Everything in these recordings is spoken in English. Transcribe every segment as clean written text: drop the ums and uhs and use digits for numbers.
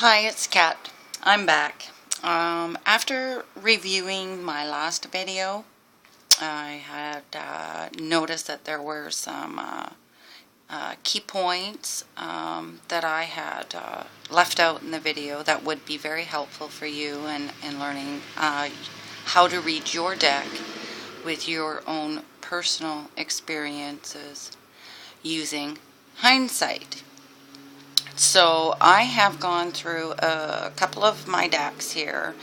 Hi, it's Kat. I'm back. After reviewing my last video, I had noticed that there were some key points that I had left out in the video that would be very helpful for you in learning how to read your deck with your own personal experiences using hindsight. So I have gone through a couple of my decks here,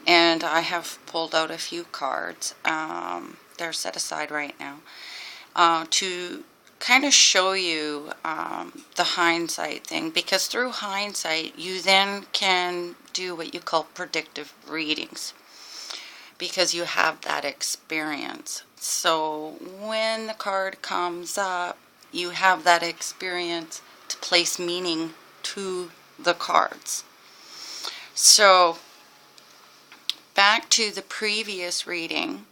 and I have pulled out a few cards. They're set aside right now to kind of show you the hindsight thing, because through hindsight you then can do what you call predictive readings, because you have that experience. So when the card comes up, you have that experience to place meaning to the cards. So back to the previous reading,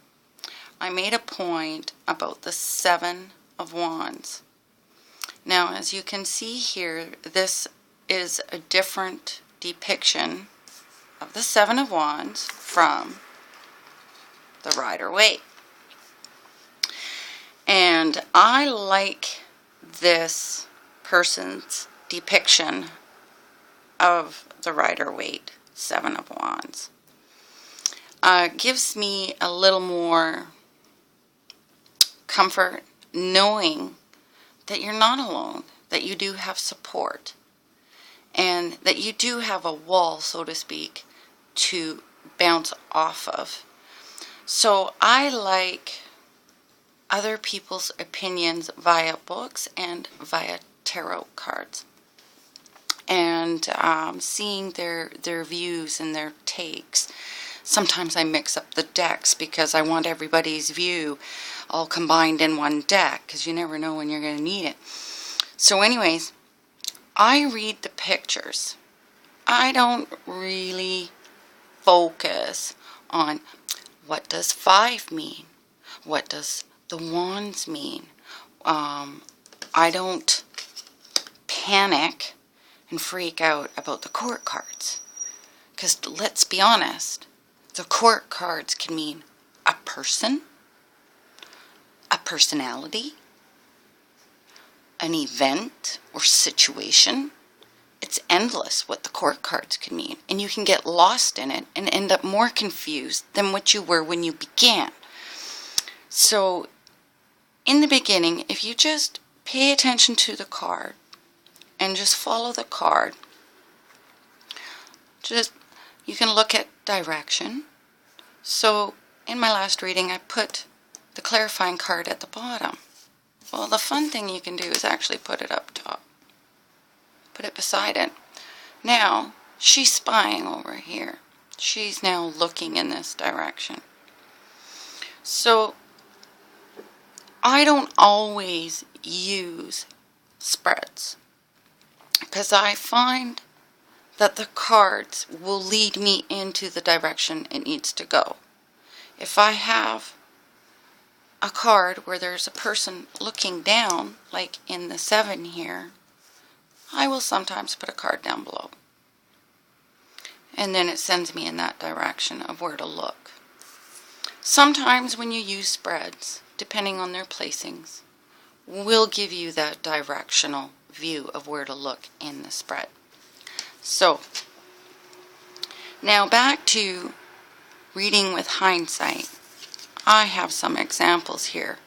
I made a point about the Seven of Wands. Now, as you can see here, this is a different depiction of the Seven of Wands from the Rider-Waite. And I like this person's depiction of the Rider-Waite Seven of Wands. Gives me a little more comfort knowing that you're not alone, that you do have support, and that you do have a wall, so to speak, to bounce off of. So I like other people's opinions via books and via tarot cards, and seeing their views and their takes. Sometimes I mix up the decks because I want everybody's view all combined in one deck, because you never know when you're going to need it. So anyways, I read the pictures. I don't really focus on what does 5 mean, what does the wands mean. I don't panic and freak out about the court cards, because let's be honest, the court cards can mean a person, a personality, an event or situation. It's endless what the court cards can mean, and you can get lost in it and end up more confused than what you were when you began. So in the beginning, if you just pay attention to the card and just follow the card, you can look at direction. So in my last reading, I put the clarifying card at the bottom. Well, the fun thing you can do is actually put it up top. Put it beside it. Now, she's spying over here. She's now looking in this direction. So I don't always use spreads, because I find that the cards will lead me into the direction it needs to go. If I have a card where there's a person looking down, like in the 7 here, I will sometimes put a card down below, and then it sends me in that direction of where to look. Sometimes when you use spreads, depending on their placings, will give you that directional view of where to look in the spread. So now back to reading with hindsight. I have some examples here,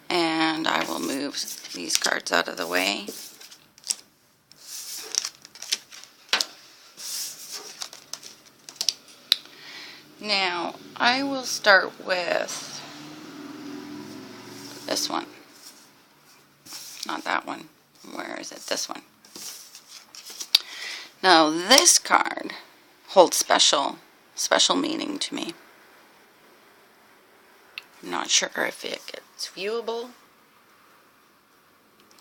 and I will move these cards out of the way. Now I will start with this one. Not that one. Where is it? This one. Now this card holds special meaning to me. I'm not sure if it gets viewable.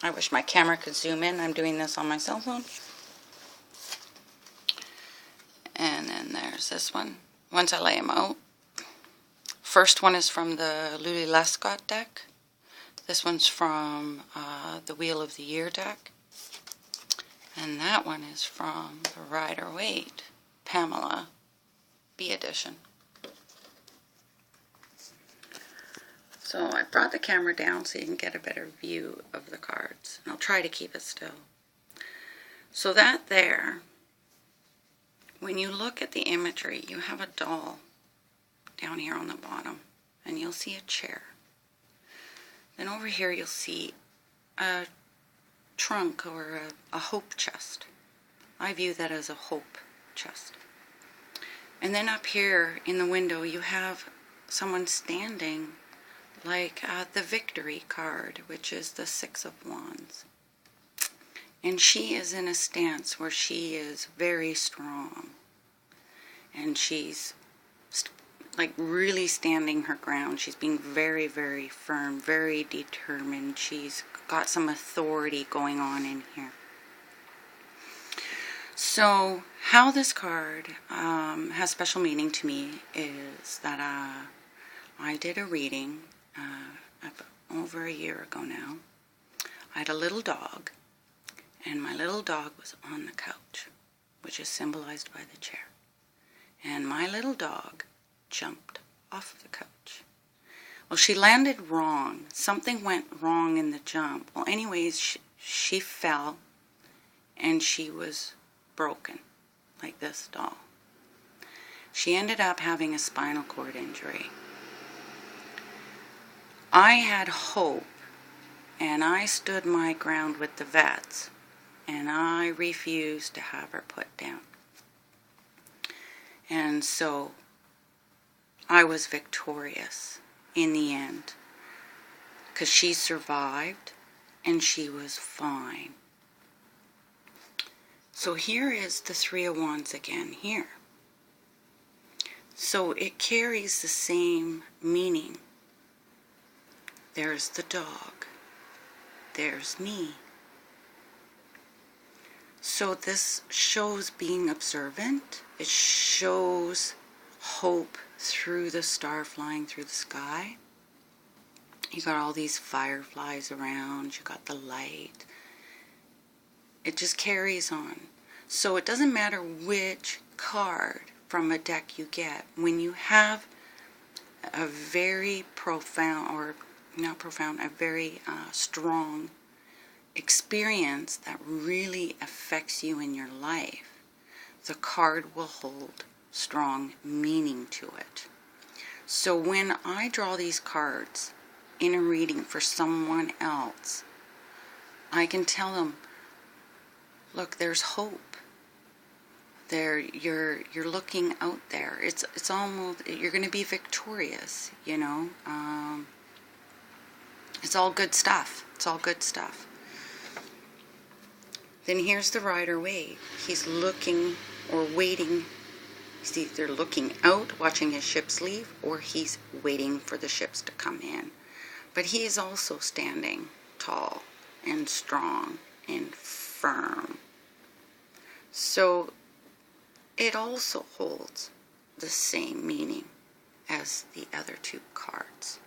I wish my camera could zoom in. I'm doing this on my cell phone. And then there's this one. Once I lay them out. First one is from the Louis Lescott deck. This one's from the Wheel of the Year deck. And that one is from the Rider-Waite Pamela B edition. So I brought the camera down so you can get a better view of the cards. And I'll try to keep it still. So that there, when you look at the imagery, you have a doll down here on the bottom. And you'll see a chair. Then over here you'll see a trunk or a hope chest. I view that as a hope chest. And then up here in the window you have someone standing like the victory card, which is the Six of Wands. And she is in a stance where she is very strong. And she's like really standing her ground. She's being very, very firm, very determined. She's got some authority going on in here. So how this card has special meaning to me is that I did a reading over a year ago now. I had a little dog, and my little dog was on the couch, which is symbolized by the chair. And my little dog jumped off the couch. Well, she landed wrong. Something went wrong in the jump. Well, anyways, she fell, and she was broken, like this doll. She ended up having a spinal cord injury. I had hope, and I stood my ground with the vets, and I refused to have her put down. And so I was victorious in the end, because she survived and she was fine. So here is the Three of Wands again here. So it carries the same meaning. There's the dog. There's me. So this shows being observant. It shows hope through the star flying through the sky. You got all these fireflies around. You got the light. It just carries on. So it doesn't matter which card from a deck you get. When you have a very profound, or not profound, a very strong experience that really affects you in your life, the card will hold strong meaning to it. So when I draw these cards in a reading for someone else, I can tell them, look, there's hope. There, you're looking out there. It's almost, you're going to be victorious, you know. It's all good stuff. It's all good stuff. Then here's the Rider-Waite. He's looking or waiting. He's either looking out, watching his ships leave, or he's waiting for the ships to come in. But he is also standing tall and strong and firm. So it also holds the same meaning as the other two cards.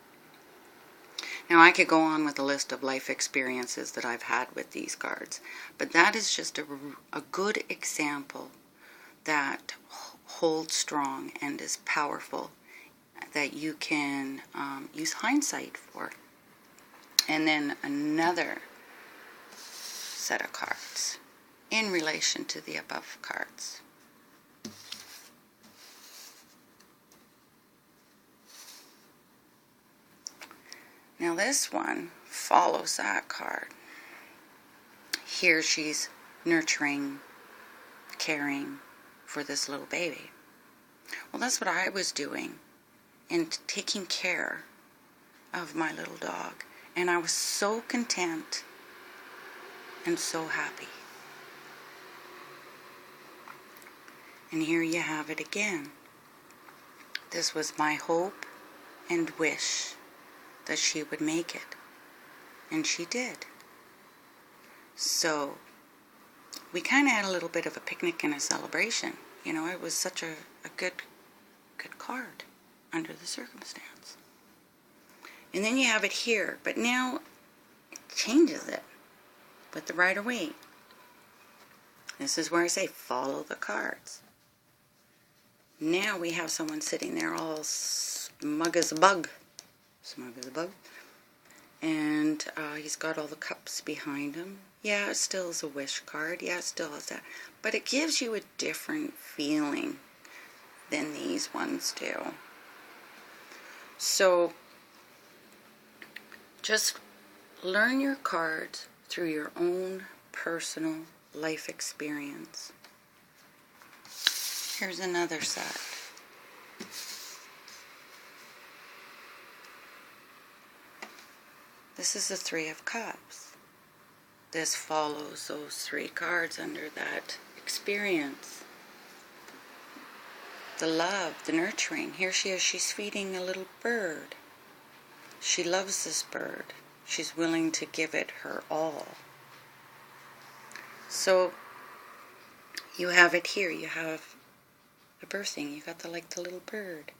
Now I could go on with a list of life experiences that I've had with these cards, but that is just a good example that holds strong and is powerful, that you can use hindsight for. And then another set of cards in relation to the above cards. Now this one follows that card. Here she's nurturing, caring for this little baby. Well, that's what I was doing, and taking care of my little dog. And I was so content and so happy. And here you have it again. This was my hope and wish that she would make it. And she did. So we kind of had a little bit of a picnic and a celebration. You know, it was such a good card under the circumstance. And then you have it here, but now it changes it with the Rider-Waite. This is where I say follow the cards. Now we have someone sitting there all smug as a bug. Smug as a bug. And he's got all the cups behind him. Yeah, it still is a wish card. Yeah, it still is that. But it gives you a different feeling than these ones do. So, just learn your cards through your own personal life experience. Here's another set. This is the Three of Cups. This follows those three cards under that experience. The love, the nurturing. Here she is, she's feeding a little bird. She loves this bird. She's willing to give it her all. So, you have it here. You have the birthing. You got the little bird.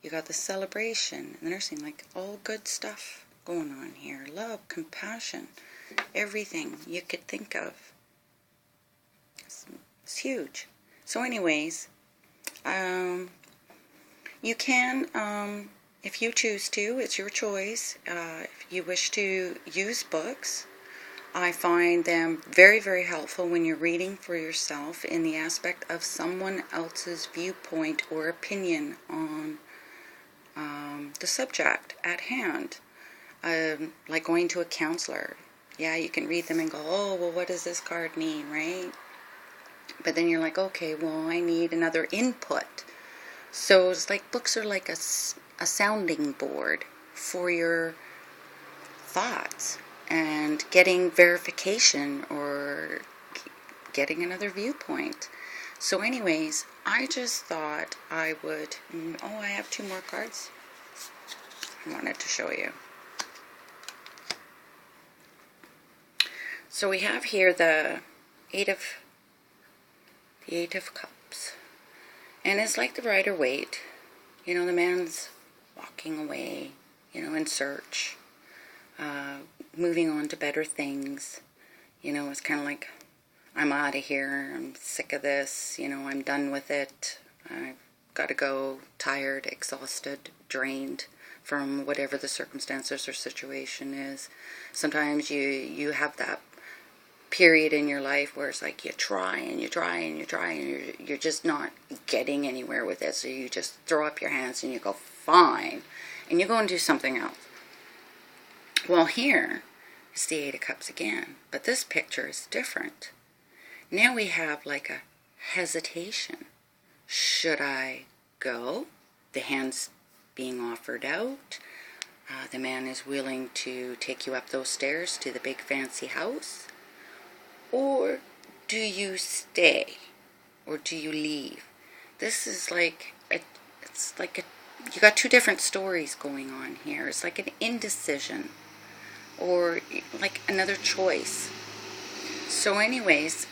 You got the celebration, the nursing, like all good stuff going on here. Love, compassion, everything you could think of. It's huge. So anyways, you can, if you choose to, it's your choice. If you wish to use books, I find them very, very helpful when you're reading for yourself in the aspect of someone else's viewpoint or opinion on the subject at hand. Like going to a counselor. Yeah, you can read them and go, oh, well, what does this card mean, right? But then you're like, okay, well, I need another input. So it's like books are like a sounding board for your thoughts and getting verification or getting another viewpoint. So anyways, I just thought I would, oh, I have two more cards I wanted to show you. So we have here the Eight of Cups. And it's like the Rider-Waite. You know, the man's walking away, you know, in search, moving on to better things. You know, it's kind of like, I'm out of here, I'm sick of this, you know, I'm done with it, I've got to go, tired, exhausted, drained from whatever the circumstances or situation is. Sometimes you have that period in your life where it's like you try and you try and you try and you're just not getting anywhere with it, so you just throw up your hands and you go, fine, and you go and do something else. Well, here is the Eight of Cups again, but this picture is different. Now we have like a hesitation. Should I go? The hand's being offered out. The man is willing to take you up those stairs to the big fancy house. Or do you stay? Or do you leave? This is like, you got two different stories going on here. It's like an indecision. Or like another choice. So anyways,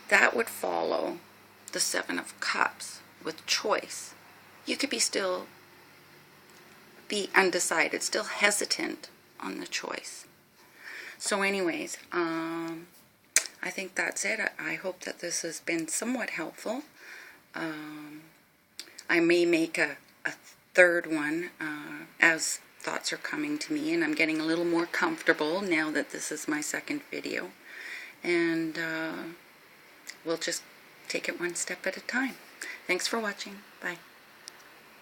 that would follow the Seven of Cups with choice. You could be undecided, still hesitant on the choice. So anyways, I think that's it. I hope that this has been somewhat helpful. I may make a third one as thoughts are coming to me, and I'm getting a little more comfortable now that this is my second video. And we'll just take it one step at a time. Thanks for watching. Bye.